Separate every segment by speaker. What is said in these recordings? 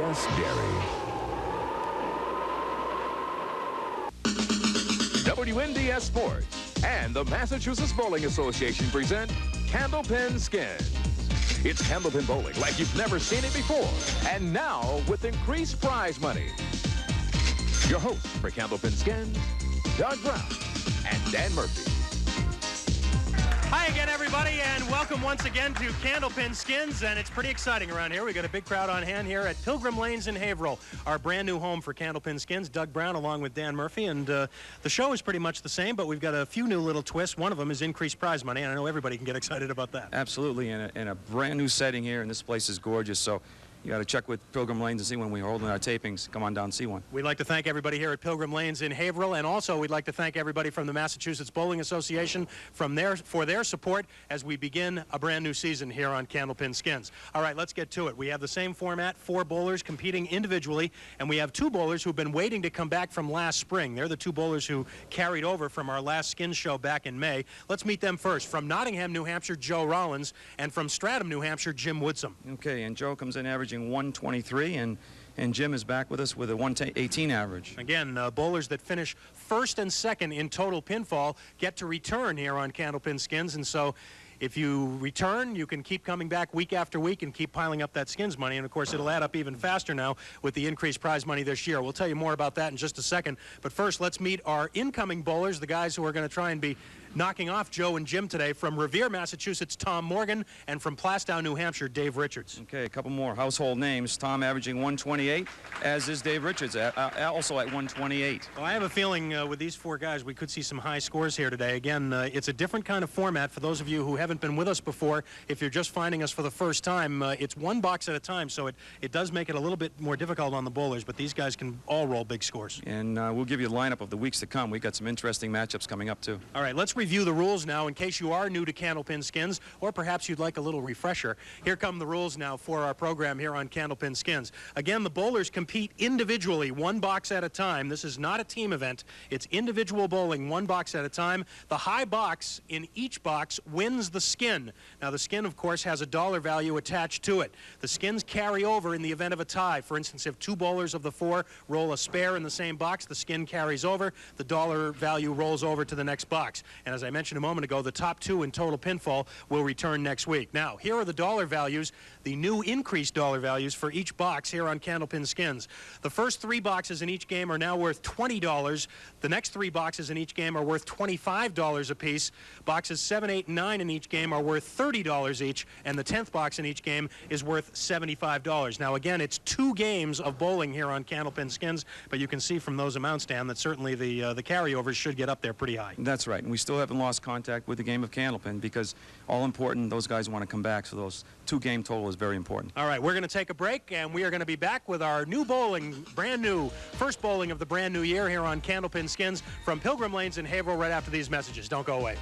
Speaker 1: Just dairy. WNDS Sports and the Massachusetts Bowling Association present Candlepin Skins. It's Candlepin Bowling like you've never seen it before, and now with increased prize money. Your hosts for Candlepin Skins, Doug Brown and Dan Murphy.
Speaker 2: Hi again, everybody, and welcome once again to Candlepin Skins, and it's pretty exciting around here. We got a big crowd on hand here at Pilgrim Lanes in Haverhill, our brand new home for Candlepin Skins. Doug Brown along with Dan Murphy, and the show is pretty much the same, but we've got a few new little twists. One of them is increased prize money, and I know everybody can get excited about that.
Speaker 3: Absolutely, in a brand new setting here, and this place is gorgeous, so you got to check with Pilgrim Lanes and see when we're holding our tapings. Come on down and see one.
Speaker 2: We'd like to thank everybody here at Pilgrim Lanes in Haverhill, and also we'd like to thank everybody from the Massachusetts Bowling Association for their support as we begin a brand new season here on Candlepin Skins. All right, let's get to it. We have the same format, 4 bowlers competing individually, and we have 2 bowlers who've been waiting to come back from last spring. They're the 2 bowlers who carried over from our last Skins show back in May. Let's meet them first. From Nottingham, New Hampshire, Joe Rollins, and from Stratham, New Hampshire, Jim Woodsum.
Speaker 3: Okay, and Joe comes in averaging 123, and Jim is back with us with a 118 average.
Speaker 2: Again, bowlers that finish first and second in total pinfall get to return here on Candlepin Skins, and so if you return, you can keep coming back week after week and keep piling up that Skins money. And, of course, it'll add up even faster now with the increased prize money this year. We'll tell you more about that in just a second. But first, let's meet our incoming bowlers, the guys who are going to try and be knocking off Joe and Jim today. From Revere, Massachusetts, Tom Morgan, and from Plastow, New Hampshire, Dave Richards.
Speaker 3: Okay, a couple more household names. Tom averaging 128, as is Dave Richards, also at 128.
Speaker 2: Well, I have a feeling with these 4 guys we could see some high scores here today. Again, it's a different kind of format for those of you who haven't been with us before. If you're just finding us for the first time, it's 1 box at a time, so it does make it a little bit more difficult on the bowlers, but these guys can all roll big scores.
Speaker 3: And we'll give you a lineup of the weeks to come. We've got some interesting matchups coming up, too.
Speaker 2: All right, let's review the rules now in case you are new to Candlepin Skins, or perhaps you'd like a little refresher. Here come the rules now for our program here on Candlepin Skins. Again, the bowlers compete individually, 1 box at a time. This is not a team event. It's individual bowling, 1 box at a time. The high box in each box wins the skin. Now, the skin, of course, has a dollar value attached to it. The skins carry over in the event of a tie. For instance, if 2 bowlers of the 4 roll a spare in the same box, the skin carries over. The dollar value rolls over to the next box. And as I mentioned a moment ago, the top 2 in total pinfall will return next week. Now, here are the dollar values, the new increased dollar values for each box here on Candlepin Skins. The first 3 boxes in each game are now worth $20. The next 3 boxes in each game are worth $25 apiece. Boxes 7, 8, and 9 in each game are worth $30 each, and the 10th box in each game is worth $75. Now, again, it's 2 games of bowling here on Candlepin Skins, but you can see from those amounts, Dan, that certainly the carryovers should get up there pretty high.
Speaker 3: That's right, and we still haven't lost contact with the game of Candlepin because all important, those guys want to come back, so those 2-game total is very important.
Speaker 2: All right, we're going to take a break, and we are going to be back with our new bowling, brand new, first bowling of the brand new year here on Candlepin Skins from Pilgrim Lanes in Haverhill right after these messages. Don't go away.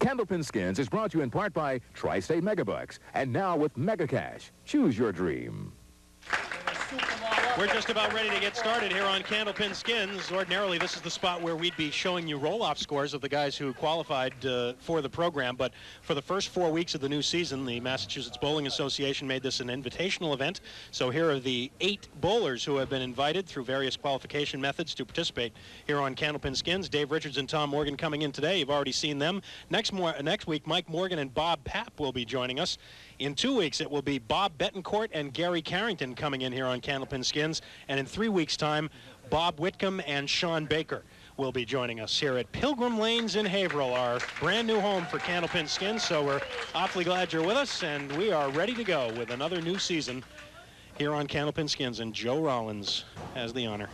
Speaker 1: Candlepin Skins is brought to you in part by Tri-State Megabucks, and now with Mega Cash. Choose your dream.
Speaker 2: We're just about ready to get started here on Candlepin Skins. Ordinarily, this is the spot where we'd be showing you roll-off scores of the guys who qualified for the program. But for the first 4 weeks of the new season, the Massachusetts Bowling Association made this an invitational event. So here are the 8 bowlers who have been invited through various qualification methods to participate here on Candlepin Skins. Dave Richards and Tom Morgan coming in today. You've already seen them. Next week, Mike Morgan and Bob Papp will be joining us. In 2 weeks, it will be Bob Betancourt and Gary Carrington coming in here on Candlepin Skins. And in 3 weeks' time, Bob Whitcomb and Sean Baker will be joining us here at Pilgrim Lanes in Haverhill, our brand new home for Candlepin Skins. So we're awfully glad you're with us, and we are ready to go with another new season here on Candlepin Skins. And Joe Rollins has the honor.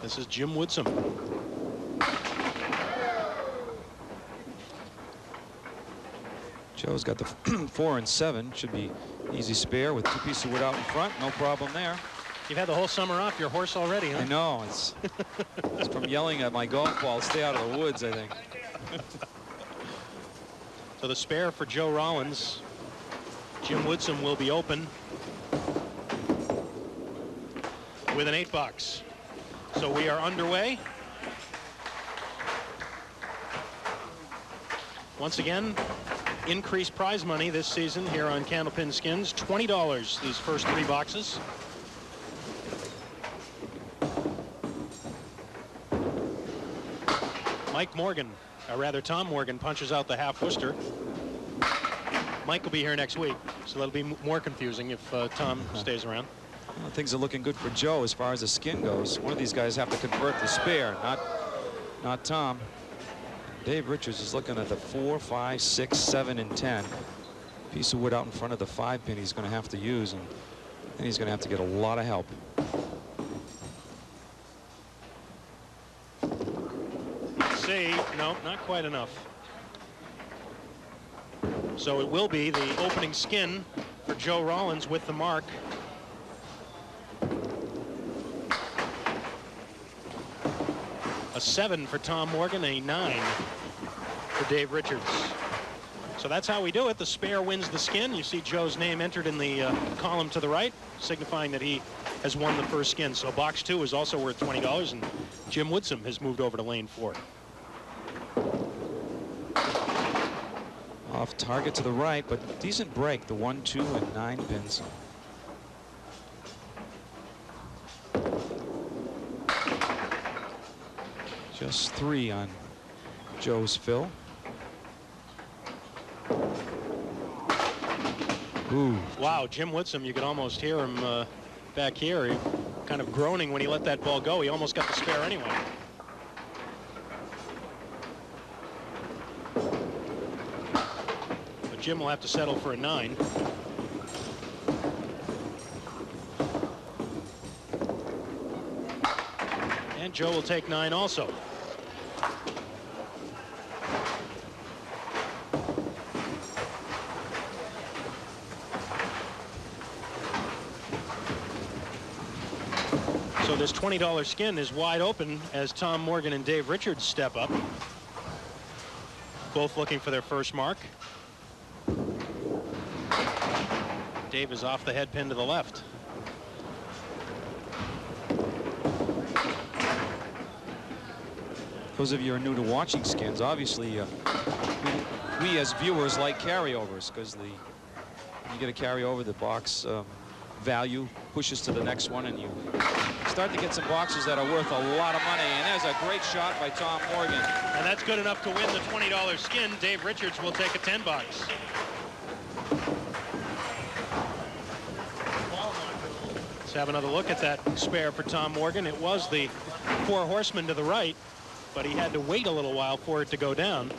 Speaker 2: This is Jim Woodsum.
Speaker 3: Joe's got the 4 and 7. Should be easy spare with 2 pieces of wood out in front. No problem there.
Speaker 2: You've had the whole summer off your horse already, huh?
Speaker 3: I know. It's from yelling at my golf ball. Stay out of the woods, I think.
Speaker 2: So the spare for Joe Rollins. Jim Woodsum will be open with an 8 box. So we are underway. Once again, increased prize money this season here on Candlepin Skins. $20 these first 3 boxes. Mike Morgan, or rather Tom Morgan, punches out the half Worcester. Mike will be here next week, so that'll be more confusing if Tom stays around.
Speaker 3: Well, things are looking good for Joe as far as the skin goes. One of these guys have to convert the spare, not Tom. Dave Richards is looking at the 4, 5, 6, 7, and 10. Piece of wood out in front of the 5-pin he's going to have to use, and then he's going to have to get a lot of help.
Speaker 2: See, no, not quite enough. So it will be the opening skin for Joe Rollins with the mark. A 7 for Tom Morgan, a 9 for Dave Richards. So that's how we do it. The spare wins the skin. You see Joe's name entered in the column to the right, signifying that he has won the first skin. So box 2 is also worth $20, and Jim Woodsum has moved over to lane 4.
Speaker 3: Off target to the right, but decent break, the 1, 2, and 9 pins. Just 3 on Joe's fill. Ooh.
Speaker 2: Wow, Jim Woodsum, you could almost hear him back here. He kind of groaning when he let that ball go. He almost got the spare anyway. But Jim will have to settle for a 9. And Joe will take 9 also. So this $20 skin is wide open as Tom Morgan and Dave Richards step up. Both looking for their first mark. Dave is off the head pin to the left.
Speaker 3: Those of you who are new to watching skins, obviously we as viewers like carryovers, because you get a carryover, the box value pushes to the next one, and you start to get some boxes that are worth a lot of money. And there's a great shot by Tom Morgan.
Speaker 2: And that's good enough to win the $20 skin. Dave Richards will take a 10 bucks. Let's have another look at that spare for Tom Morgan. It was the 4 horsemen to the right, but he had to wait a little while for it to go down.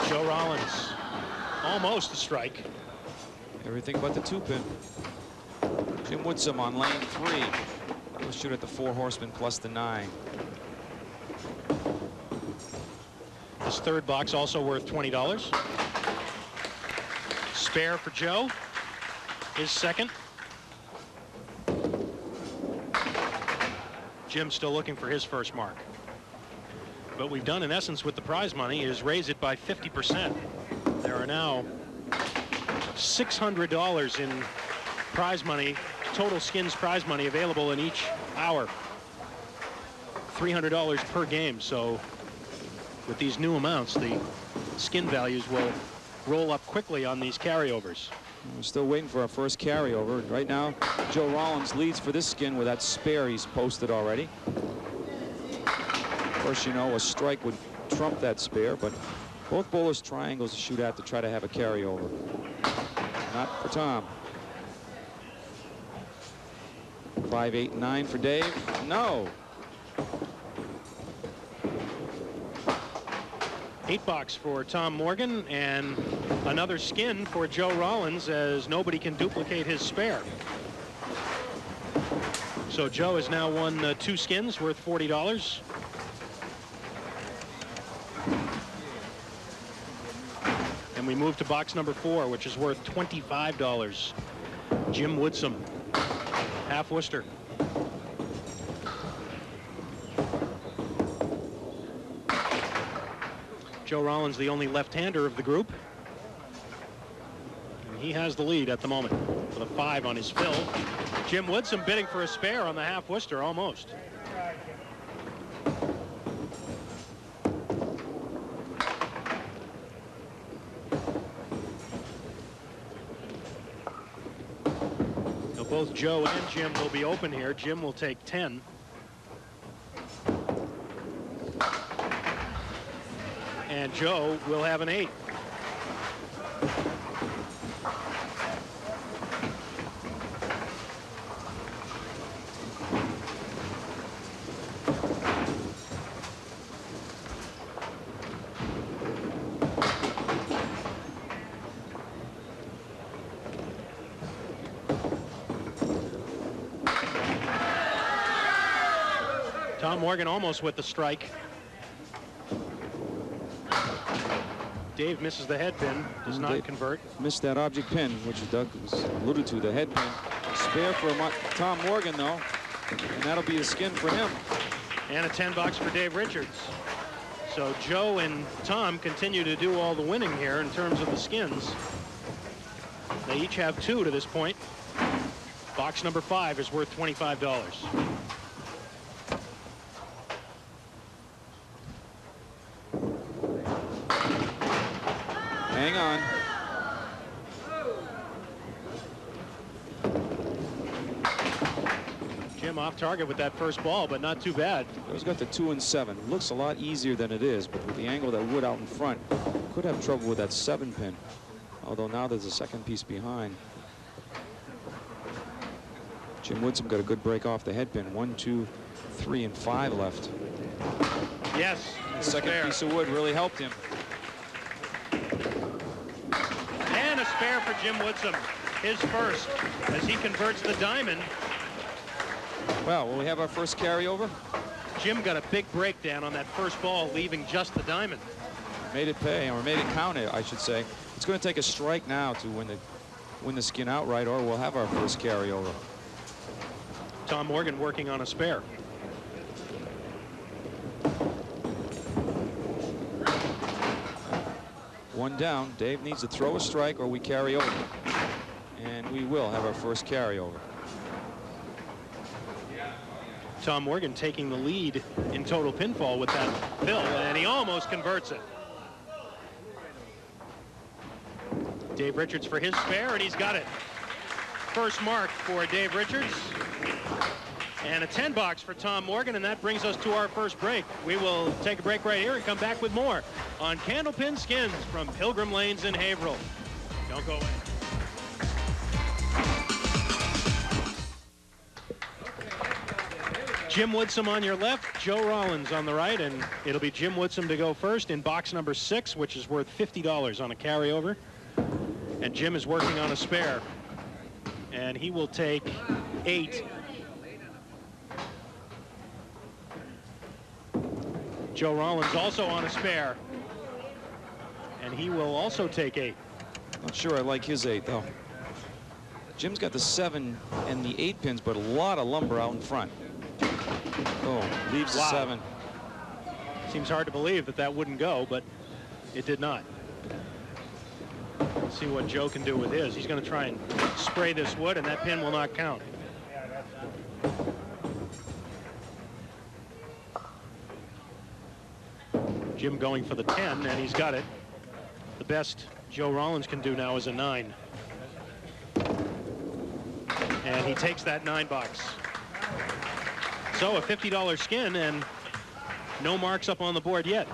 Speaker 2: Joe Rollins, almost a strike.
Speaker 3: Everything but the 2-pin. Jim Woodsum on lane 3. He'll shoot at the 4 horsemen plus the 9.
Speaker 2: This third box also worth $20. Spare for Joe. His second. Jim's still looking for his first mark. What we've done in essence with the prize money is raise it by 50%. There are now $600 in prize money, total skins prize money available in each hour. $300 per game. So with these new amounts, the skin values will roll up quickly on these carryovers.
Speaker 3: We're still waiting for our first carryover. Right now, Joe Rollins leads for this skin with that spare he's posted already. Of course, you know, a strike would trump that spare, but both bowlers triangles to shoot at to try to have a carryover. Not for Tom. 5, 8, 9 for Dave. No.
Speaker 2: 8 bucks for Tom Morgan and another skin for Joe Rollins, as nobody can duplicate his spare. So Joe has now won 2 skins worth $40. And we move to box number 4, which is worth $25. Jim Woodsum, half Worcester. Joe Rollins, the only left-hander of the group. And he has the lead at the moment. with a 5 on his fill. Jim Woodsum bidding for a spare on the half Worcester, almost. So both Joe and Jim will be open here. Jim will take 10. And Joe will have an 8. Tom Morgan almost with the strike. Dave misses the head pin, does not convert.
Speaker 3: Missed that object pin, which Doug alluded to, the head pin. Spare for Tom Morgan, though, and that'll be a skin for him.
Speaker 2: And a 10 bucks for Dave Richards. So Joe and Tom continue to do all the winning here in terms of the skins. They each have 2 to this point. Box number 5 is worth $25.
Speaker 3: Hang on.
Speaker 2: Jim off target with that first ball, but not too bad.
Speaker 3: He's got the 2 and 7. Looks a lot easier than it is, but with the angle of that wood out in front, could have trouble with that 7 pin. Although now there's a second piece behind. Jim Woodsum got a good break off the head pin. 1, 2, 3, and 5 left.
Speaker 2: Yes.
Speaker 3: The second piece of wood really helped him.
Speaker 2: And a spare for Jim Woodsum, his first, as he converts the diamond.
Speaker 3: Well, will we have our first carryover?
Speaker 2: Jim got a big breakdown on that first ball, leaving just the diamond.
Speaker 3: Made it pay, or made it count, I should say. It's going to take a strike now to win the skin outright, or we'll have our first carryover.
Speaker 2: Tom Morgan working on a spare.
Speaker 3: One down. Dave needs to throw a strike or we carry over. And we will have our first carryover.
Speaker 2: Tom Morgan taking the lead in total pinfall with that fill, and he almost converts it. Dave Richards for his spare, and he's got it. First mark for Dave Richards. And a 10 box for Tom Morgan, and that brings us to our first break. We will take a break right here and come back with more on Candlepin Skins from Pilgrim Lanes in Haverhill. Don't go away. Jim Woodsum on your left, Joe Rollins on the right, and it'll be Jim Woodsum to go first in box number 6, which is worth $50 on a carryover. And Jim is working on a spare, and he will take 8. Joe Rollins also on a spare, and he will also take 8.
Speaker 3: Not sure I like his 8, though. Jim's got the 7 and the 8 pins, but a lot of lumber out in front. Oh, leaves the 7.
Speaker 2: Seems hard to believe that that wouldn't go, but it did not. Let's see what Joe can do with his. He's going to try and spray this wood, and that pin will not count. Jim going for the 10, and he's got it. The best Joe Rollins can do now is a 9. And he takes that 9 box. So a $50 skin, and no marks up on the board yet.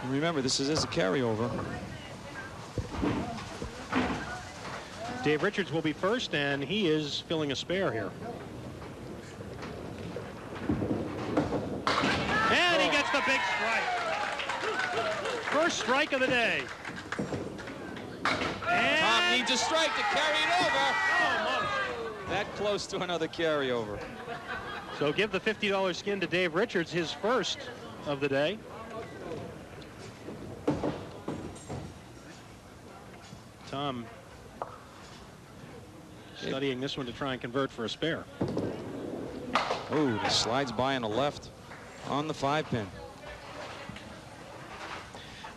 Speaker 3: Remember, this is a carryover.
Speaker 2: Dave Richards will be first, and he is filling a spare here. And he gets the big strike. First strike of the day. And
Speaker 3: Tom needs a strike to carry it over.
Speaker 2: Almost.
Speaker 3: That close to another carryover.
Speaker 2: So give the $50 skin to Dave Richards, his first of the day. Tom studying this one to try and convert for a spare.
Speaker 3: Oh, he slides by on the left on the 5 pin.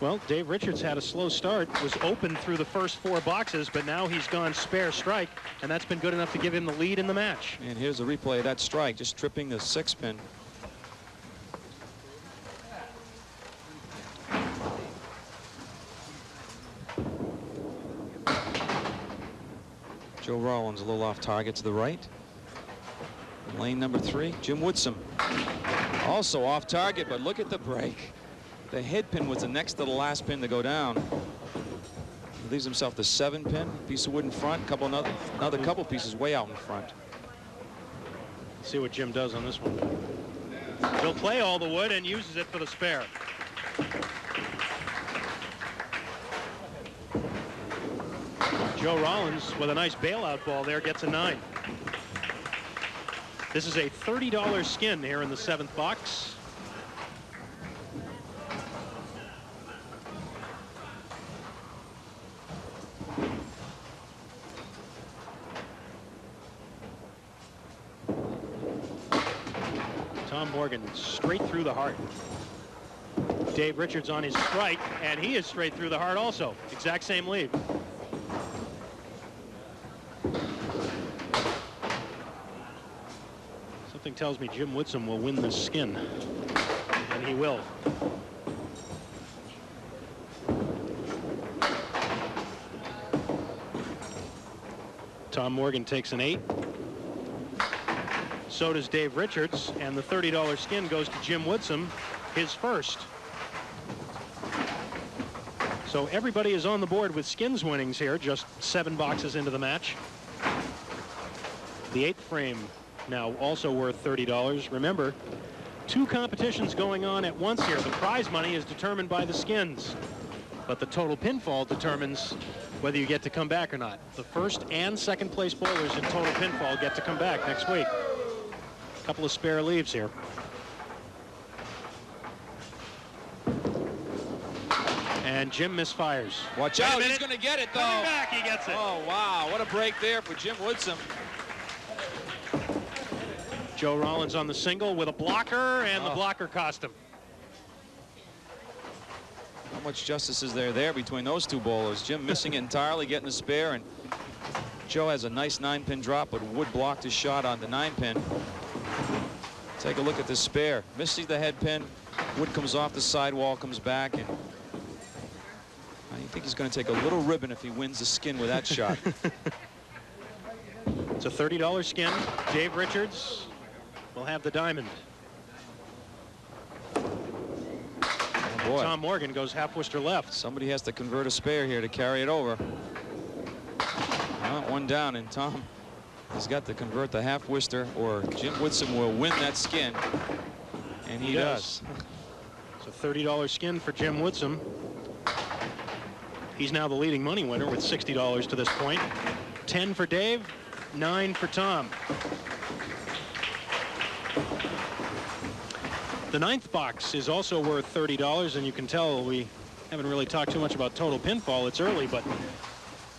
Speaker 2: Well, Dave Richards had a slow start, was open through the first 4 boxes, but now he's gone spare strike, and that's been good enough to give him the lead in the match.
Speaker 3: And here's a replay of that strike, just tripping the 6-pin. Joe Rollins a little off target to the right. Lane number 3, Jim Woodsum. Also off target, but look at the break. The head pin was the next to the last pin to go down. He leaves himself the 7-pin, piece of wood in front, another couple pieces way out in front.
Speaker 2: See what Jim does on this one. He'll play all the wood and uses it for the spare. Joe Rollins with a nice bailout ball there gets a 9. This is a $30 skin here in the 7th box. Tom Morgan straight through the heart. Dave Richards on his strike, and he is straight through the heart also. Exact same lead. Something tells me Jim Woodsum will win this skin, and he will. Tom Morgan takes an 8. So does Dave Richards, and the $30 skin goes to Jim Woodsum, his first. So everybody is on the board with skins winnings here, just 7 boxes into the match. The 8th frame now also worth $30. Remember, 2 competitions going on at once here. The prize money is determined by the skins, but the total pinfall determines whether you get to come back or not. The 1st and 2nd place bowlers in total pinfall get to come back next week. A couple of spare leaves here. And Jim misfires.
Speaker 3: Watch out, he's going to get it though.
Speaker 2: Coming back, he gets it.
Speaker 3: Oh wow, what a break there for Jim Woodsum.
Speaker 2: Joe Rollins on the single with a blocker, and the blocker cost him.
Speaker 3: How much justice is there between those 2 bowlers? Jim missing it entirely, getting the spare, and Joe has a nice 9-pin drop, but Wood blocked his shot on the 9-pin. Take a look at the spare. Misses the head pin. Wood comes off the sidewall, comes back, and I think he's going to take a little ribbon if he wins the skin with that shot.
Speaker 2: It's a $30 skin. Dave Richards will have the diamond.
Speaker 3: Oh boy.
Speaker 2: Tom Morgan goes half Worcester left.
Speaker 3: Somebody has to convert a spare here to carry it over. Well, 1 down, and Tom has got to convert the half Worcester, or Jim Woodsum will win that skin, and he does.
Speaker 2: It's a $30 skin for Jim Woodsum. He's now the leading money winner with $60 to this point. 10 for Dave, 9 for Tom. The 9th box is also worth $30, and you can tell we haven't really talked too much about total pinfall. It's early, but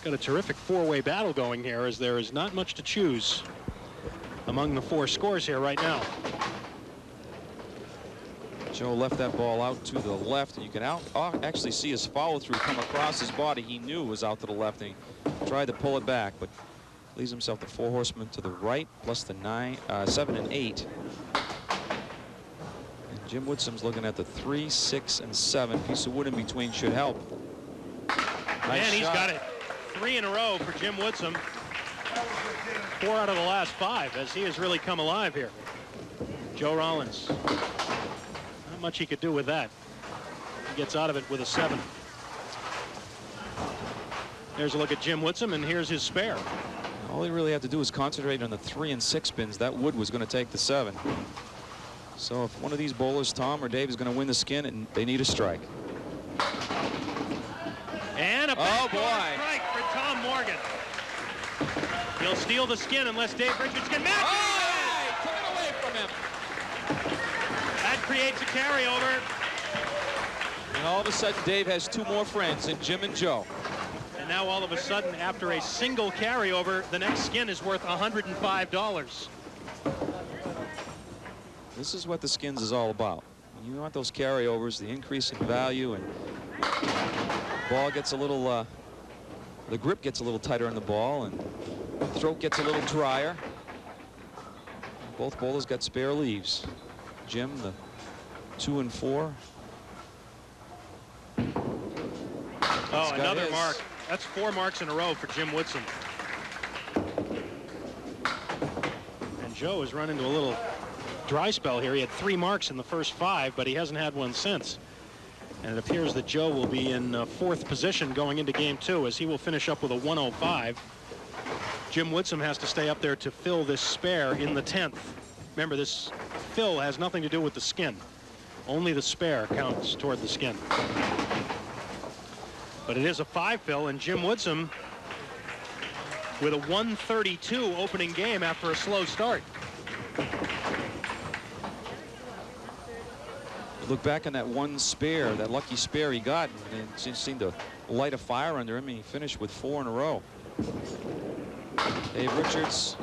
Speaker 2: got a terrific 4-way battle going here, as there is not much to choose among the 4 scores here right now.
Speaker 3: Joe left that ball out to the left, and you can actually see his follow-through come across his body. He knew it was out to the left, and he tried to pull it back, but leaves himself the 4 horsemen to the right, plus the 7 and 8. And Jim Woodsum's looking at the 3, 6, and 7. Piece of wood in between should help. Nice
Speaker 2: and he's
Speaker 3: shot.
Speaker 2: got it. 3 in a row for Jim Woodsum. 4 out of the last 5, as he has really come alive here. Joe Rollins. Not much he could do with that. He gets out of it with a 7. There's a look at Jim Woodsum, and here's his spare.
Speaker 3: All he really had to do was concentrate on the 3 and 6 pins. That wood was going to take the 7. So if one of these bowlers, Tom or Dave, is going to win the skin, and they need a strike.
Speaker 2: And a strike for Tom Morgan. He'll steal the skin unless Dave Richards can match it.
Speaker 3: Oh, took it away from him.
Speaker 2: That creates a carryover.
Speaker 3: And all of a sudden, Dave has 2 more friends in Jim and Joe.
Speaker 2: And now all of a sudden, after a single carryover, the next skin is worth $105.
Speaker 3: This is what the skins is all about. You want those carryovers, the increase in value, and Ball gets a little, the grip gets a little tighter on the ball, and throat gets a little drier. Both bowlers got spare leaves. Jim, the 2 and 4.
Speaker 2: Oh, another mark. That's 4 marks in a row for Jim Woodsum. And Joe has run into a little dry spell here. He had 3 marks in the first 5, but he hasn't had one since. And it appears that Joe will be in 4th position going into game 2, as he will finish up with a 105. Jim Woodsum has to stay up there to fill this spare in the 10th. Remember, this fill has nothing to do with the skin. Only the spare counts toward the skin. But it is a 5 fill, and Jim Woodsum with a 132 opening game after a slow start.
Speaker 3: Look back on that one spare, that lucky spare he got, and it just seemed to light a fire under him, and he finished with 4 in a row. Dave Richards,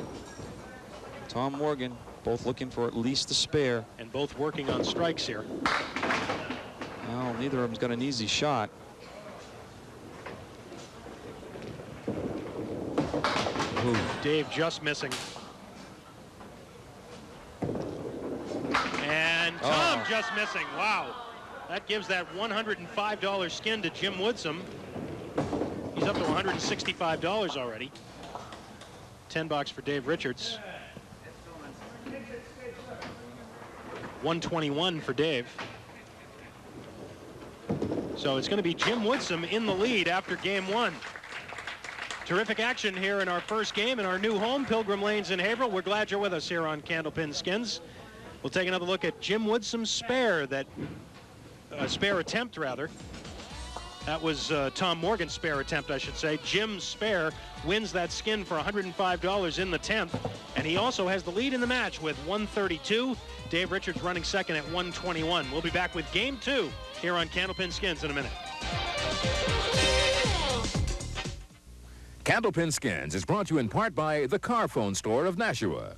Speaker 3: Tom Morgan, both looking for at least a spare.
Speaker 2: And both working on strikes here.
Speaker 3: Well, neither of them's got an easy shot. Ooh.
Speaker 2: Dave just missing. And Tom just missing. Wow. That gives that $105 skin to Jim Woodsum. He's up to $165 already. $10 for Dave Richards. 121 for Dave. So it's going to be Jim Woodsum in the lead after game 1. Terrific action here in our first game in our new home, Pilgrim Lanes in Haverhill. We're glad you're with us here on Candlepin Skins. We'll take another look at Jim Woodsum's spare, spare attempt rather. That was Tom Morgan's spare attempt, I should say. Jim's spare wins that skin for $105 in the 10th, and he also has the lead in the match with 132. Dave Richards running second at 121. We'll be back with game 2 here on Candlepin Skins in a minute.
Speaker 1: Candlepin Skins is brought to you in part by the Car Phone Store of Nashua.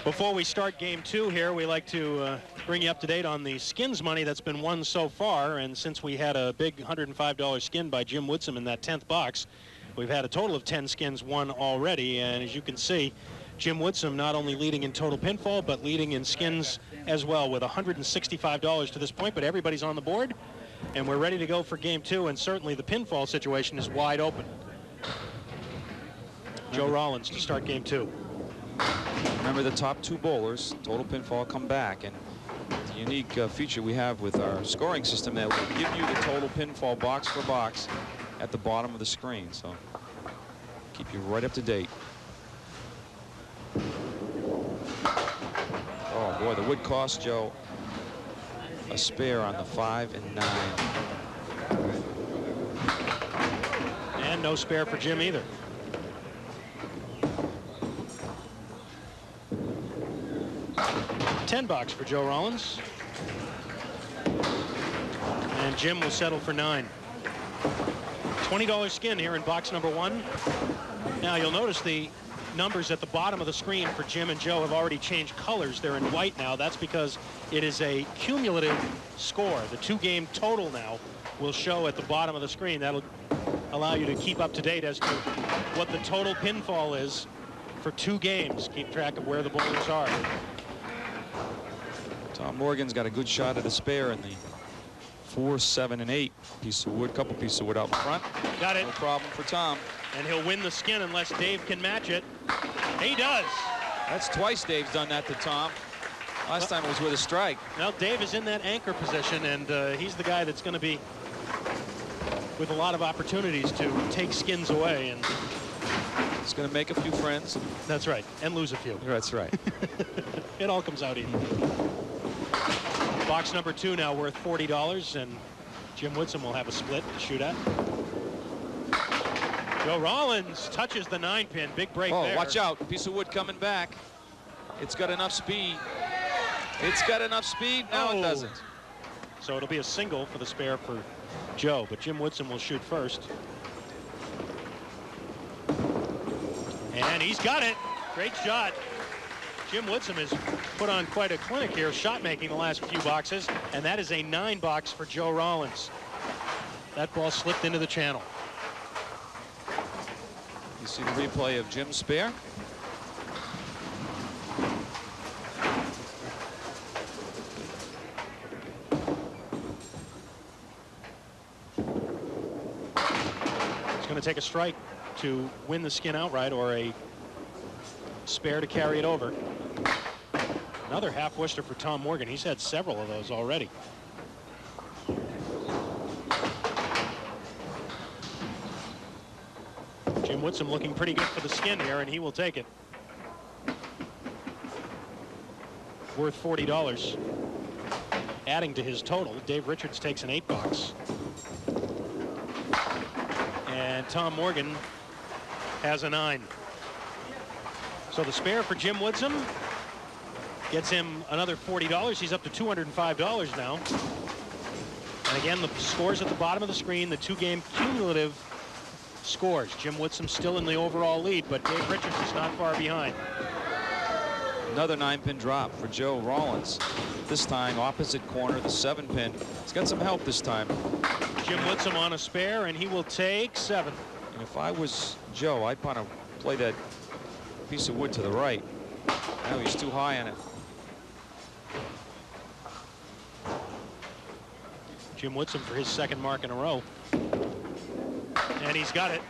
Speaker 2: Before we start game 2 here, we like to bring you up to date on the skins money that's been won so far. And since we had a big $105 skin by Jim Woodsum in that 10th box, we've had a total of 10 skins won already. And as you can see, Jim Woodsum not only leading in total pinfall, but leading in skins as well with $165 to this point. But everybody's on the board, and we're ready to go for game 2. And certainly the pinfall situation is wide open. Joe Rollins to start game 2.
Speaker 3: Remember, the top 2 bowlers, total pinfall, come back, and the unique feature we have with our scoring system that will give you the total pinfall box for box at the bottom of the screen, so keep you right up to date. Oh boy, the wood cost Joe a spare on the 5 and 9.
Speaker 2: And no spare for Jim either. $10 for Joe Rollins. And Jim will settle for 9. $20 skin here in box number 1. Now you'll notice the numbers at the bottom of the screen for Jim and Joe have already changed colors. They're in white now. That's because it is a cumulative score. The 2-game total now will show at the bottom of the screen. That'll allow you to keep up to date as to what the total pinfall is for 2 games. Keep track of where the bowlers are.
Speaker 3: Tom Morgan's got a good shot at a spare in the 4, 7, and 8 piece of wood. Couple pieces of wood out in front.
Speaker 2: Got it.
Speaker 3: No problem for Tom.
Speaker 2: And he'll win the skin unless Dave can match it. He does.
Speaker 3: That's twice Dave's done that to Tom. Last time it was with a strike.
Speaker 2: Well, Dave is in that anchor position, and he's the guy that's going to be with a lot of opportunities to take skins away. And
Speaker 3: he's going to make a few friends.
Speaker 2: That's right, and lose a few.
Speaker 3: That's right.
Speaker 2: It all comes out even. Box number 2 now worth $40, and Jim Woodsum will have a split to shoot at. Joe Rollins touches the 9-pin. Big break there.
Speaker 3: Oh, watch out. Piece of wood coming back. It's got enough speed. It's got enough speed. No, it doesn't.
Speaker 2: So it'll be a single for the spare for Joe, but Jim Woodsum will shoot first. And he's got it. Great shot. Jim Woodsum has put on quite a clinic here, shot making the last few boxes, and that is a 9 box for Joe Rollins. That ball slipped into the channel.
Speaker 3: You see the replay of Jim's spare.
Speaker 2: It's going to take a strike to win the skin outright, or a spare to carry it over. Another half Worcester for Tom Morgan. He's had several of those already. Jim Woodsum looking pretty good for the skin here, and he will take it. Worth $40. Adding to his total, Dave Richards takes an 8 box. And Tom Morgan has a 9. So the spare for Jim Woodsum gets him another $40. He's up to $205 now. And again, the scores at the bottom of the screen, the 2-game cumulative scores. Jim Woodsum still in the overall lead, but Dave Richards is not far behind.
Speaker 3: Another 9-pin drop for Joe Rollins. This time opposite corner, the 7-pin. He's got some help this time.
Speaker 2: Jim Woodsum on a spare, and he will take 7.
Speaker 3: And if I was Joe, I'd want to play that piece of wood to the right. Now he's too high on it.
Speaker 2: Jim Woodsum for his 2nd mark in a row. And he's got it.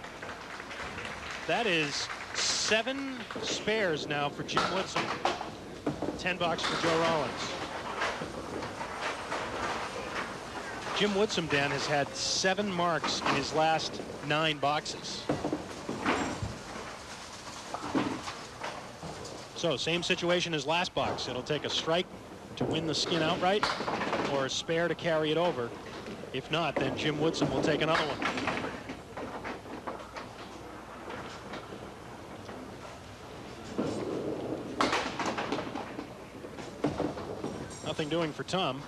Speaker 2: That is 7 spares now for Jim Woodsum. 10 box for Joe Rollins. Jim Woodsum, Dan, has had 7 marks in his last 9 boxes. So same situation as last box. It'll take a strike to win the skin outright, or a spare to carry it over. If not, then Jim Woodsum will take another one. Nothing doing for Tom.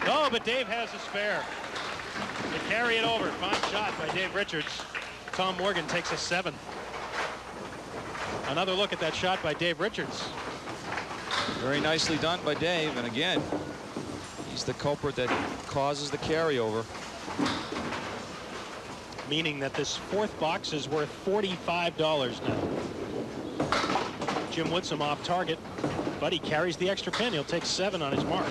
Speaker 2: Oh, but Dave has a spare. To carry it over. Fine shot by Dave Richards. Tom Morgan takes a 7. Another look at that shot by Dave Richards.
Speaker 3: Very nicely done by Dave, and again, he's the culprit that causes the carryover.
Speaker 2: Meaning that this 4th box is worth $45 now. Jim Woodsum off target, but he carries the extra pin. He'll take 7 on his mark.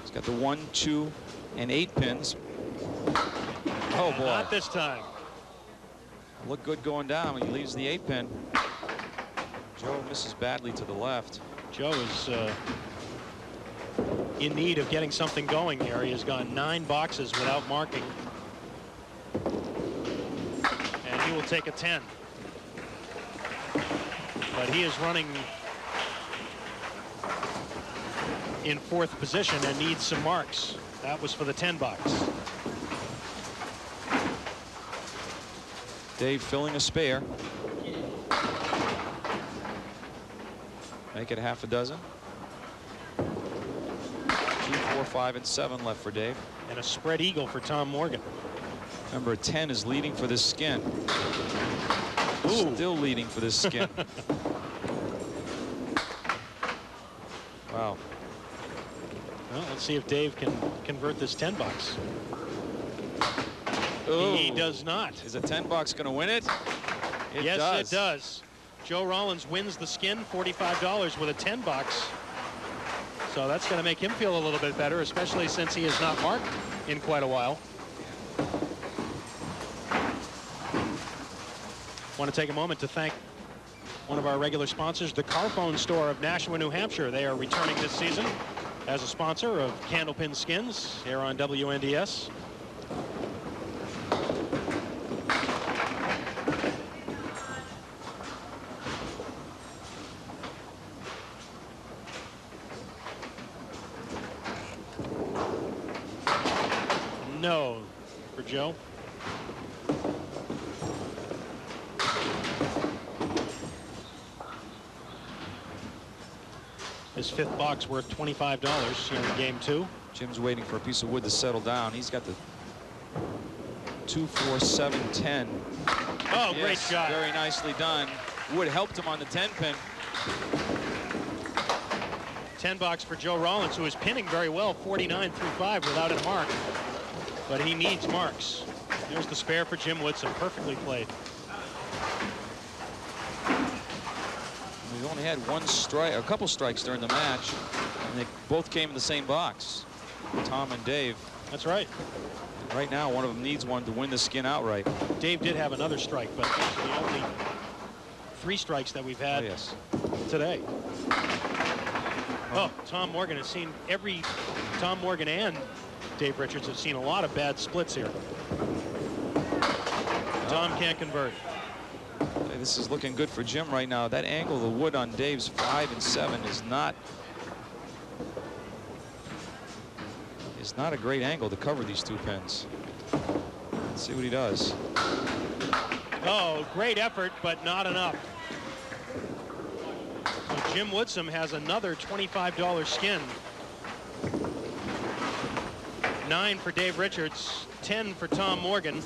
Speaker 3: He's got the 1, 2, and 8 pins. Oh boy.
Speaker 2: Not this time.
Speaker 3: Look good going down when he leaves the 8-pin. Joe misses badly to the left.
Speaker 2: Joe is in need of getting something going here. He has gone 9 boxes without marking. And he will take a 10. But he is running in 4th position and needs some marks. That was for the 10 box.
Speaker 3: Dave filling a spare. Make it half a dozen. 2, 4, 5, and 7 left for Dave.
Speaker 2: And a spread eagle for Tom Morgan.
Speaker 3: Remember, 10 is leading for this skin.
Speaker 2: Ooh.
Speaker 3: Still leading for this skin. Wow.
Speaker 2: Well, let's see if Dave can convert this 10 box.
Speaker 3: Ooh.
Speaker 2: He does not.
Speaker 3: Is a 10 box going to win it? It
Speaker 2: yes,
Speaker 3: does.
Speaker 2: it does. Joe Rollins wins the skin, $45 with a 10 box. So that's going to make him feel a little bit better, especially since he has not marked in quite a while. Want to take a moment to thank one of our regular sponsors, the Carphone Store of Nashua, New Hampshire. They are returning this season as a sponsor of Candlepin Skins here on WNDS. No for Joe. His 5th box worth $25 here in game 2.
Speaker 3: Jim's waiting for a piece of wood to settle down. He's got the 2, 4, 7, 10.
Speaker 2: Oh,
Speaker 3: yes,
Speaker 2: great shot.
Speaker 3: Very nicely done. Wood helped him on the 10 pin.
Speaker 2: 10 box for Joe Rollins, who is pinning very well, 49 through 5 without a mark. But he needs marks. There's the spare for Jim Woodsum. Perfectly played.
Speaker 3: We've only had one strike, a couple strikes during the match, and they both came in the same box. Tom and Dave.
Speaker 2: That's right.
Speaker 3: Right now, one of them needs one to win the skin outright.
Speaker 2: Dave did have another strike, but those are the only 3 strikes that we've had today. Oh, Tom Morgan has seen Tom Morgan and Dave Richards have seen a lot of bad splits here. Tom can't convert.
Speaker 3: This is looking good for Jim right now. That angle of the wood on Dave's 5 and 7 is not a great angle to cover these 2 pins. Let's see what he does.
Speaker 2: Oh, great effort, but not enough. So Jim Woodsum has another $25 skin. 9 for Dave Richards, 10 for Tom Morgan.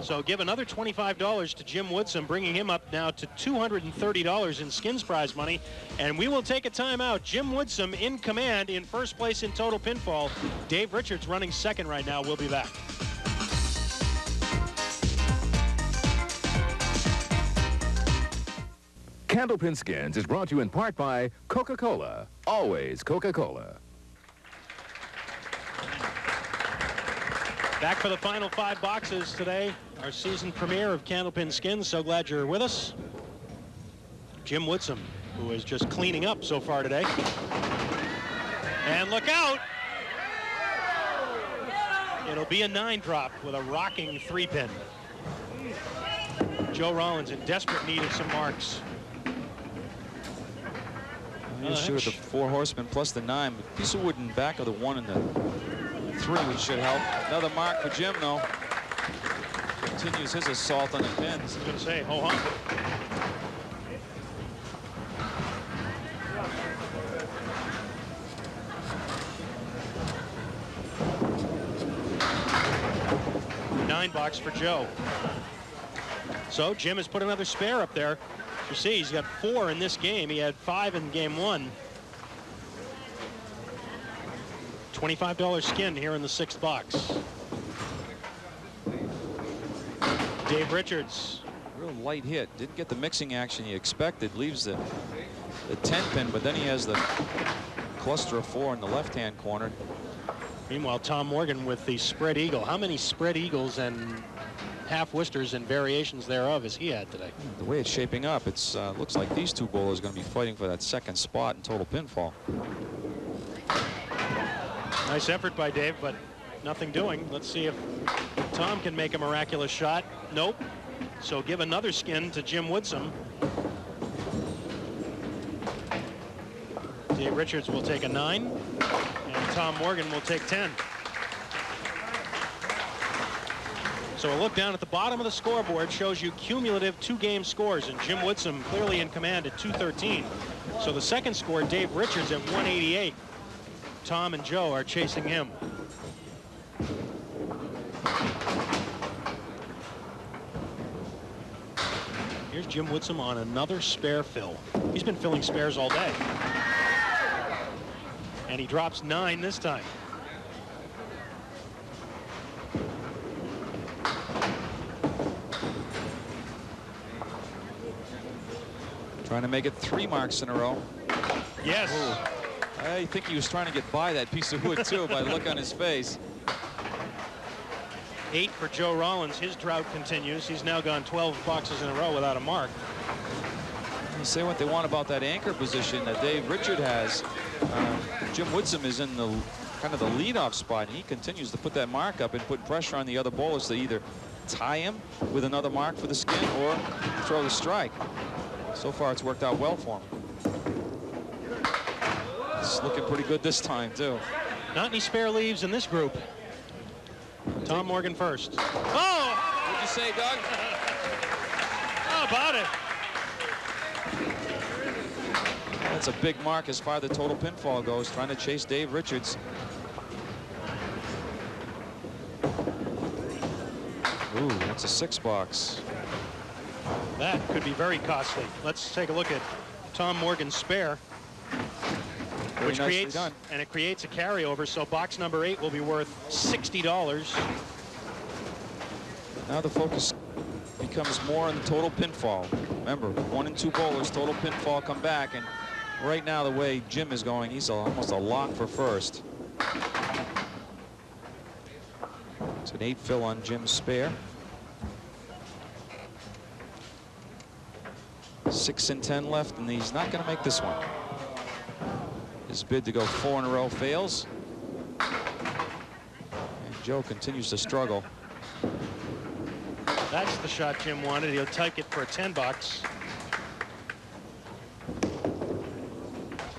Speaker 2: So give another $25 to Jim Woodsum, bringing him up now to $230 in skins prize money. And we will take a timeout. Jim Woodsum in command in first place in total pinfall. Dave Richards running second right now. We'll be back.
Speaker 1: Candlepin Skins is brought to you in part by Coca-Cola. Always Coca-Cola.
Speaker 2: Back for the final 5 boxes today. Our season premiere of Candlepin Skins. So glad you're with us. Jim Woodsum, who is just cleaning up so far today. And look out! It'll be a 9 drop with a rocking 3-pin. Joe Rollins in desperate need of some marks.
Speaker 3: He'll shoot at the 4 horsemen plus the 9. A piece of wood in back of the 1 and the 3, which should help. Another mark for Jim, though. Continues his assault on the pins.
Speaker 2: I was going to say, ho-hum. $9 box for Joe. So Jim has put another spare up there. You see, he's got 4 in this game. He had 5 in game 1. $25 skin here in the 6th box. Dave Richards.
Speaker 3: Real light hit. Didn't get the mixing action he expected. Leaves the 10 pin, but then he has the cluster of 4 in the left-hand corner.
Speaker 2: Meanwhile, Tom Morgan with the spread eagle. How many spread eagles and half Worcesters and variations thereof has he had today?
Speaker 3: The way it's shaping up, it's looks like these 2 bowlers are going to be fighting for that 2nd spot in total pinfall.
Speaker 2: Nice effort by Dave, but nothing doing. Let's see if Tom can make a miraculous shot. Nope. So give another skin to Jim Woodsum. Dave Richards will take a 9, and Tom Morgan will take 10. So a look down at the bottom of the scoreboard shows you cumulative 2-game scores, and Jim Woodsum clearly in command at 213. So the second score, Dave Richards at 188. Tom and Joe are chasing him. Here's Jim Woodsum on another spare fill. He's been filling spares all day. And he drops 9 this time.
Speaker 3: Trying to make it 3 marks in a row.
Speaker 2: Yes.
Speaker 3: Ooh. I think he was trying to get by that piece of wood, too, by the look on his face.
Speaker 2: 8 for Joe Rollins. His drought continues. He's now gone 12 boxes in a row without a mark.
Speaker 3: You say what they want about that anchor position that Dave Richard has. Jim Woodsum is in the kind of the leadoff spot, and he continues to put that mark up and put pressure on the other bowlers to either tie him with another mark for the skin or throw the strike. So far, it's worked out well for him. It's looking pretty good this time, too.
Speaker 2: Not any spare leaves in this group. Tom Morgan first. Oh!
Speaker 3: What'd you say, Doug?
Speaker 2: How about it?
Speaker 3: That's a big mark as far as the total pinfall goes, trying to chase Dave Richards. It's a 6 box.
Speaker 2: That could be very costly. Let's take a look at Tom Morgan's spare, which creates done. And it creates a carryover. So box number 8 will be worth $60.
Speaker 3: Now the focus becomes more on the total pinfall. Remember, 1 and 2 bowlers, total pinfall come back, and right now the way Jim is going, he's almost a lock for first. It's an 8 fill on Jim's spare. 6 and 10 left, and he's not going to make this one. His bid to go 4 in a row fails. And Joe continues to struggle.
Speaker 2: That's the shot Jim wanted. He'll take it for a 10 box.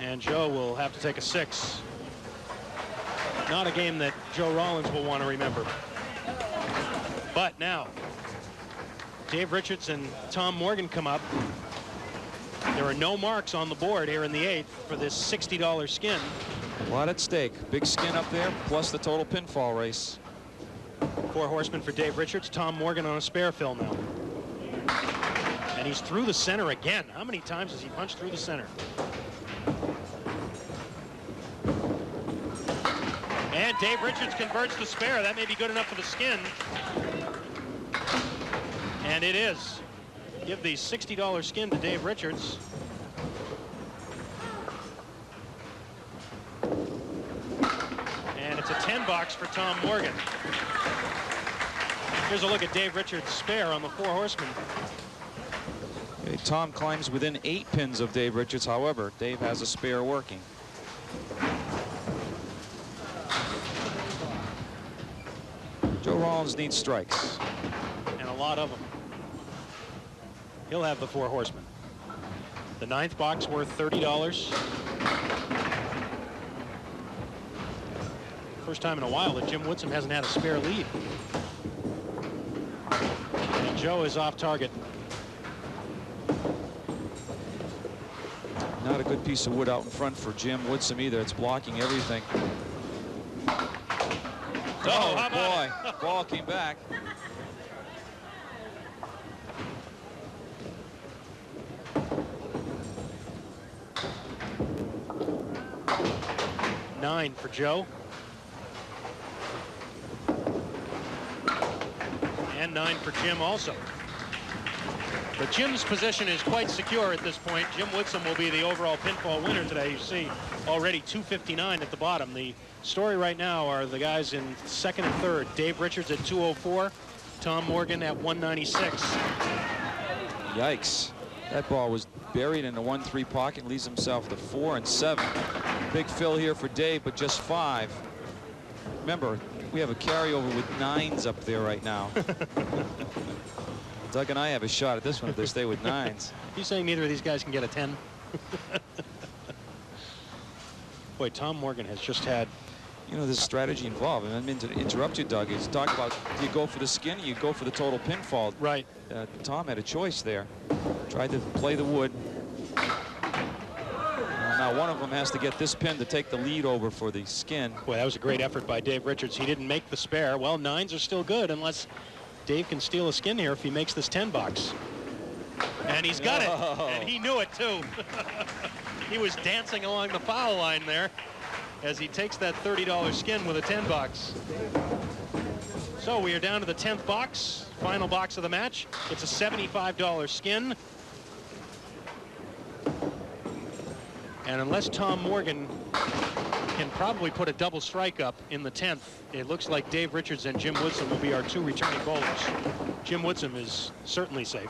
Speaker 2: And Joe will have to take a 6. Not a game that Joe Rollins will want to remember. But now, Dave Richards and Tom Morgan come up. There are no marks on the board here in the 8th for this $60 skin.
Speaker 3: A lot at stake. Big skin up there, plus the total pinfall race.
Speaker 2: 4 horsemen for Dave Richards. Tom Morgan on a spare fill now. And he's through the center again. How many times has he punched through the center? And Dave Richards converts the spare. That may be good enough for the skin. And it is. Give the $60 skin to Dave Richards. And it's a 10 box for Tom Morgan. Here's a look at Dave Richards' spare on the 4 horsemen.
Speaker 3: Okay, Tom climbs within 8 pins of Dave Richards. However, Dave has a spare working. Joe Rollins needs strikes.
Speaker 2: And a lot of them. He'll have the 4 horsemen. The 9th box worth $30. First time in a while that Jim Woodsum hasn't had a spare lead. And Joe is off target.
Speaker 3: Not a good piece of wood out in front for Jim Woodsum either. It's blocking everything.
Speaker 2: Oh, how
Speaker 3: boy. Ball came back.
Speaker 2: Nine for Joe. And 9 for Jim also. But Jim's position is quite secure at this point. Jim Woodsum will be the overall pinfall winner today. You see already 259 at the bottom. The story right now are the guys in 2nd and 3rd. Dave Richards at 204. Tom Morgan at 196.
Speaker 3: Yikes. That ball was buried in the 1-3 pocket. Leaves himself to 4 and 7. Big fill here for Dave, but just 5. Remember, we have a carryover with 9s up there right now. Doug and I have a shot at this one if they stay with 9s.
Speaker 2: You saying neither of these guys can get a 10? Boy, Tom Morgan has just had...
Speaker 3: You know, there's strategy involved. And I mean to interrupt you, Doug. He's talking about, do you go for the skin or you go for the total pinfall?
Speaker 2: Right.
Speaker 3: Tom had a choice there. Tried to play the wood. Now one of them has to get this pin to take the lead over for the skin.
Speaker 2: Boy, that was a great effort by Dave Richards. He didn't make the spare. Well, 9s are still good unless Dave can steal a skin here if he makes this 10 box. And he's got it. And he knew it too. He was dancing along the foul line there as he takes that $30 skin with a 10 box. So we are down to the 10th box, final box of the match. It's a $75 skin. And unless Tom Morgan can probably put a double strike up in the 10th, it looks like Dave Richards and Jim Woodsum will be our 2 returning bowlers. Jim Woodsum is certainly safe.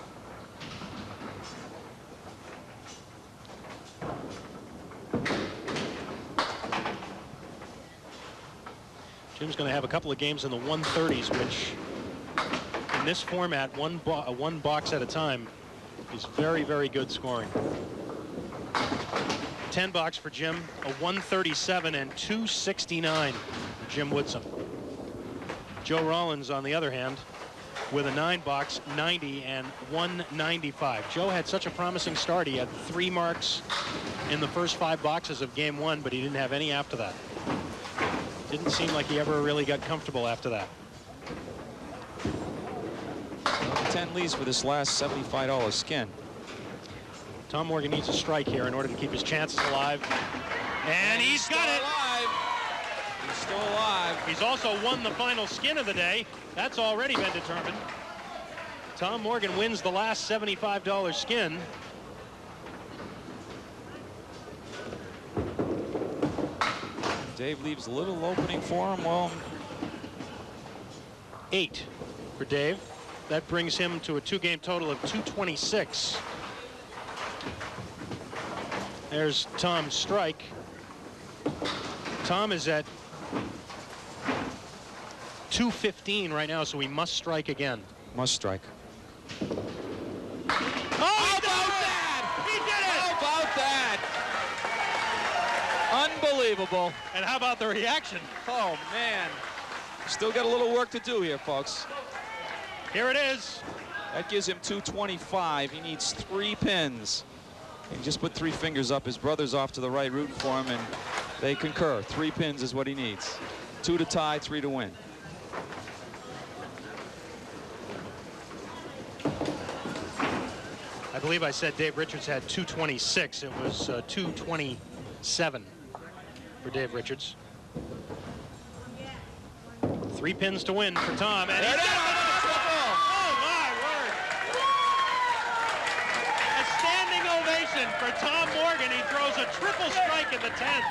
Speaker 2: Jim's going to have a couple of games in the 130s, which in this format, one box at a time, is very, very good scoring. 10 box for Jim, a 137 and 269 for Jim Woodsum. Joe Rollins, on the other hand, with a 9 box, 90 and 195. Joe had such a promising start. He had 3 marks in the first 5 boxes of game 1, but he didn't have any after that. Didn't seem like he ever really got comfortable after that.
Speaker 3: 10 leaves for this last $75 skin.
Speaker 2: Tom Morgan needs a strike here in order to keep his chances alive. And he's got it.
Speaker 3: Alive. He's still alive.
Speaker 2: He's also won the final skin of the day. That's already been determined. Tom Morgan wins the last $75 skin.
Speaker 3: Dave leaves a little opening for him. Well,
Speaker 2: 8 for Dave. That brings him to a 2-game total of 226. There's Tom's strike. Tom is at 215 right now, so he must strike again.
Speaker 3: Must strike.
Speaker 2: How about that? He did it!
Speaker 3: How about that? Unbelievable.
Speaker 2: And how about the reaction?
Speaker 3: Oh, man. Still got a little work to do here, folks.
Speaker 2: Here it is.
Speaker 3: That gives him 225. He needs 3 pins. He just put 3 fingers up. His brother's off to the right rooting for him, and they concur. 3 pins is what he needs. 2 to tie, 3 to win.
Speaker 2: I believe I said Dave Richards had 226. It was 227 for Dave Richards. 3 pins to win for Tom. And he's got another triple. Oh, my word. A standing ovation for Tom Morgan. He throws a triple strike in the 10th.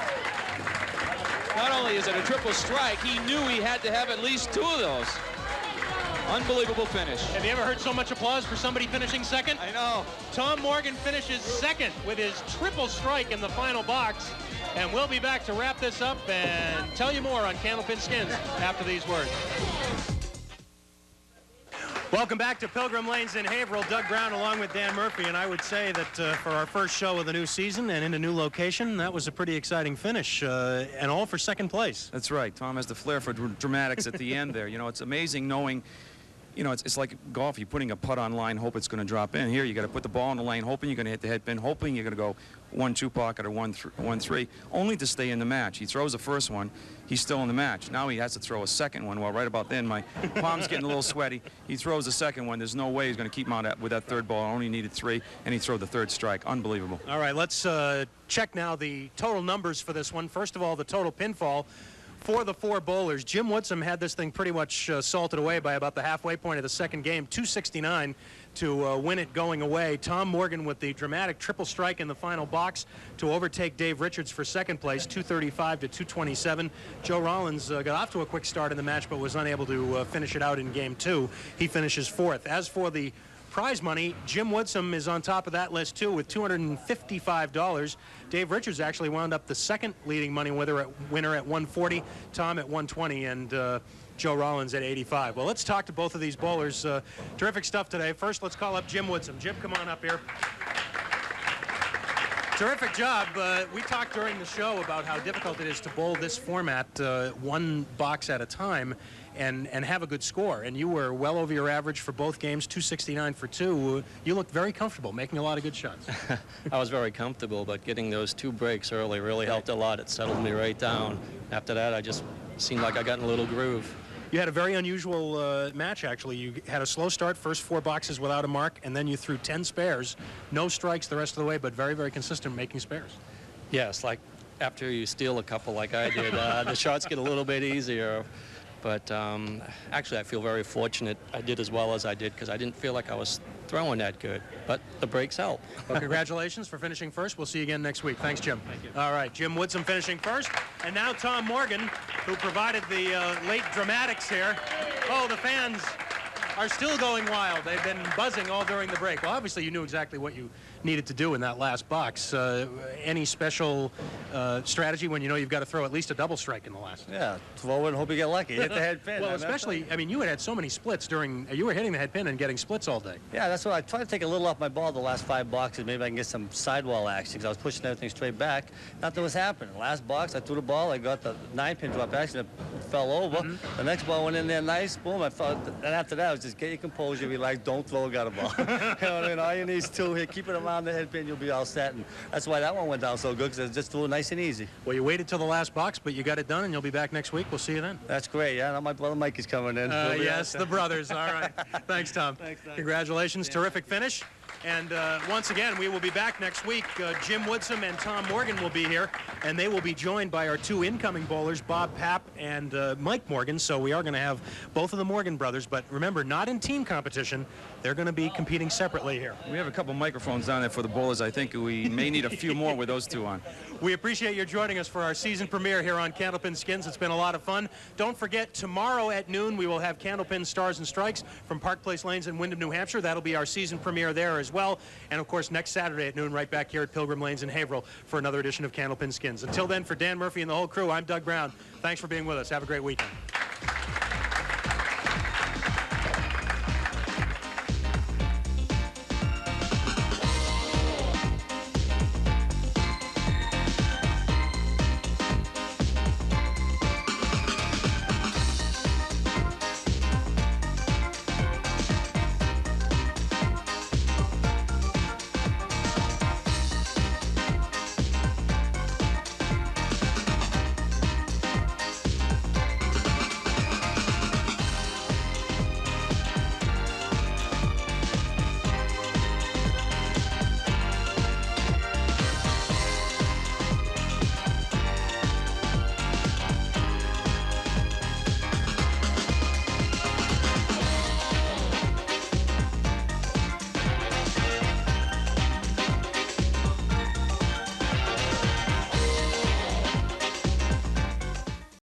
Speaker 3: Not only is it a triple strike, he knew he had to have at least 2 of those. Unbelievable finish.
Speaker 2: Have you ever heard so much applause for somebody finishing second?
Speaker 3: I know.
Speaker 2: Tom Morgan finishes second with his triple strike in the final box. And we'll be back to wrap this up and tell you more on Candlepin Skins after these words. Welcome back to Pilgrim Lanes in Haverhill. Doug Brown along with Dan Murphy, and I would say that for our first show of the new season and in a new location, that was a pretty exciting finish, and all for second place.
Speaker 3: That's right. Tom has the flair for dramatics at the end there. You know, it's amazing knowing, you know, it's like golf. You're putting a putt on line, hope it's going to drop in. Here, you got to put the ball in the lane, hoping you're going to hit the head pin, hoping you're going to go 1-2 pocket or 1-3, only to stay in the match. He throws the first one, he's still in the match. Now he has to throw a second one. Well, right about then, my palm's getting a little sweaty. He throws the second one. There's no way he's going to keep him out with that third ball. Only needed 3, and he threw the third strike. Unbelievable.
Speaker 2: All right, let's check now the total numbers for this one. First of all, the total pinfall for the 4 bowlers. Jim Woodsum had this thing pretty much salted away by about the halfway point of the second game, 269 to win it going away. Tom Morgan with the dramatic triple strike in the final box to overtake Dave Richards for second place, 235 to 227. Joe Rollins got off to a quick start in the match but was unable to finish it out in game 2. He finishes 4th. As for the prize money, Jim Woodsum is on top of that list too with $255. Dave Richards actually wound up the second leading money winner at 140, Tom at 120, and Joe Rollins at 85. Well, let's talk to both of these bowlers. Terrific stuff today. First, let's call up Jim Woodsum. Jim, come on up here. Terrific job. We talked during the show about how difficult it is to bowl this format, 1 box at a time, and have a good score. And you were well over your average for both games, 269 for 2. You looked very comfortable, making a lot of good shots.
Speaker 4: I was very comfortable, but getting those 2 breaks early really helped a lot. It settled me right down. After that, I just seemed like I got in a little groove.
Speaker 2: You had a very unusual match, actually. You had a slow start, first 4 boxes without a mark, and then you threw 10 spares. No strikes the rest of the way, but very, very consistent making spares.
Speaker 4: Yes, like after you steal a couple like I did, the shots get a little bit easier. But actually, I feel very fortunate I did as well as I did because I didn't feel like I was throwing that good. But the breaks help.
Speaker 2: Well, congratulations for finishing first. We'll see you again next week. Thanks, Jim.
Speaker 4: Thank you.
Speaker 2: All right, Jim Woodsum finishing first. And now Tom Morgan, who provided the late dramatics here. Oh, the fans are still going wild. They've been buzzing all during the break. Well, obviously, you knew exactly what you needed to do in that last box. Any special strategy when you know you've got to throw at least a double strike in the last?
Speaker 5: Yeah, throw it and hope you get lucky. Hit the head pin.
Speaker 2: Well, especially, I mean, you had so many splits during, you were hitting the head pin and getting splits all day.
Speaker 5: Yeah, that's what I tried to take a little off my ball the last 5 boxes. Maybe I can get some sidewall action because I was pushing everything straight back. Nothing was happening. Last box, I threw the ball. I got the 9-pin drop action. It fell over. The next ball went in there nice. Boom, I fell. And after that, I was just get your composure, relax, don't throw a gutter ball. You know what I mean? All you need is 2 here, keep it around the head pin, you'll be all set. And that's why that one went down so good, because it just threw it nice and easy.
Speaker 2: Well, you waited till the last box, but you got it done, and you'll be back next week. We'll see you then.
Speaker 5: That's great, yeah. Now my brother Mike is coming in.
Speaker 2: Yes, the brothers. All right. Thanks, Tom.
Speaker 5: Thanks.
Speaker 2: Congratulations. Terrific finish. And once again, we will be back next week. Jim Woodsum and Tom Morgan will be here, and they will be joined by our 2 incoming bowlers, Bob Papp and Mike Morgan. So we are going to have both of the Morgan brothers, but remember, not in team competition. They're going to be competing separately here.
Speaker 3: We have a couple microphones down there for the bowlers. I think we may need a few more with those 2 on.
Speaker 2: We appreciate your joining us for our season premiere here on Candlepin Skins. It's been a lot of fun. Don't forget, tomorrow at noon, we will have Candlepin Stars and Strikes from Park Place Lanes in Windham, New Hampshire. That'll be our season premiere there as well. And, of course, next Saturday at noon, right back here at Pilgrim Lanes in Haverhill for another edition of Candlepin Skins. Until then, for Dan Murphy and the whole crew, I'm Doug Brown. Thanks for being with us. Have a great weekend.